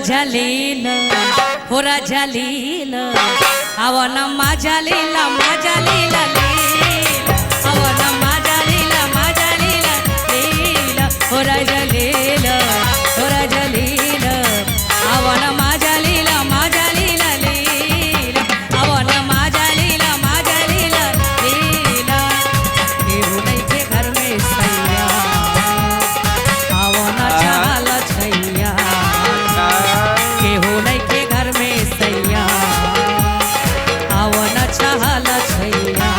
झालीला होरा झालीला आवन माझ्या लीला आवन माझ्या लीला होरा झालीला आवन माझ्या लीला आवन माझ्या लीला केहू नहीं के घर में सैया आवन चाल छैया केहू नहीं के घर में सैया आवन चाल छैया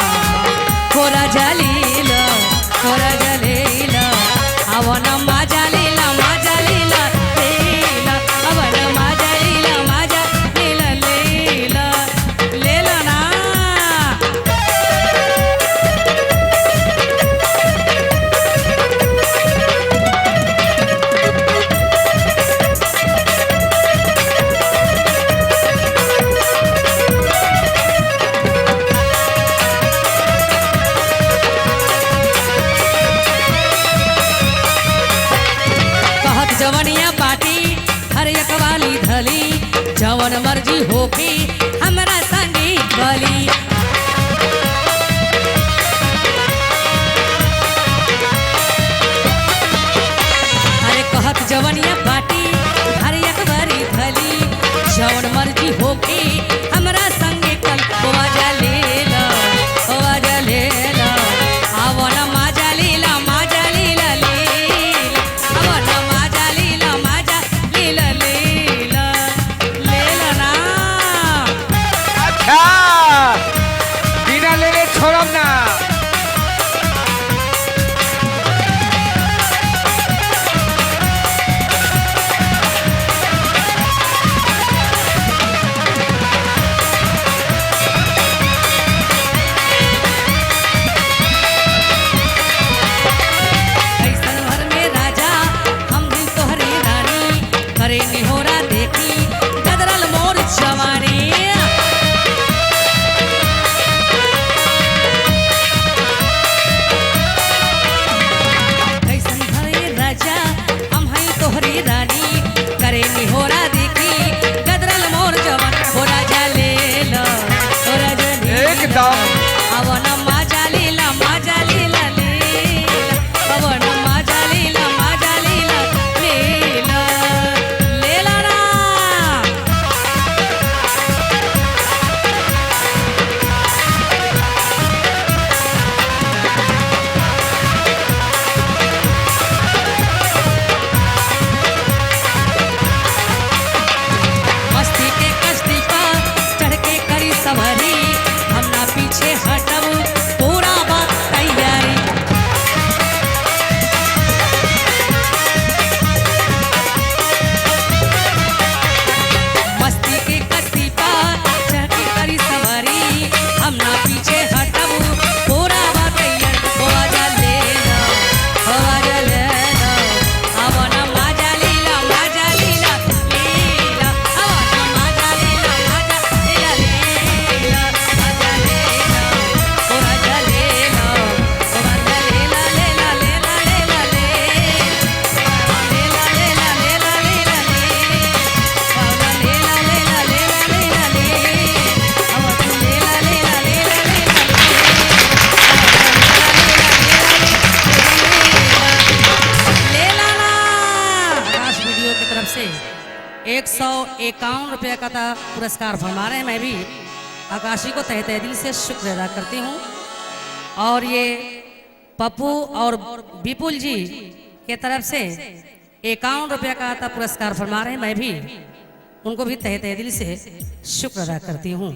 होरा झालीला आवन माझ्या लीला आवन माझ्या लीला लेला ना जवनिया पाटी हर एक वाली धली जवन मर्जी होकी हमरा संगी गली अरे कहत जवनिया पाटी हर एक वाली धली जवन मर्जी होकी हमरा संगी कल आवाजा लेला आवन माझ्या लीला बिना लेने छोड़म ना ऐसन भर में राजा हम दिल तोहरी रानी करे निहोरा देखी गदरल मोर जवानी ऐसन भर में राजा हम हैं तोहरी रानी करे निहोरा देखी गदरल मोर जवान होरा झालेला एकदम आवन माझ्या लीला आवन माझ्या लीला लेला ना मस्ती के कश्ती पर चढ़ के करी सवारी हम ना पीछे हटब पूरा बात तैयारी मस्ती के कश्ती पर चढ़ के करी सवारी हम ना पीछे हटब पूरा बात तैयारी आवाजा लेला आवन माझ्या लीला आवन माझ्या लीला से 151 रुपये का था पुरस्कार फरमा रहे हैं। मैं भी आकाशी को तहे तहे दिल से शुक्र अदा करती हूँ। और ये पप्पू और विपुल जी के तरफ से 51 रुपये का था पुरस्कार फरमा रहे हैं। मैं भी उनको भी तहे तहे दिल से शुक्र अदा करती हूँ।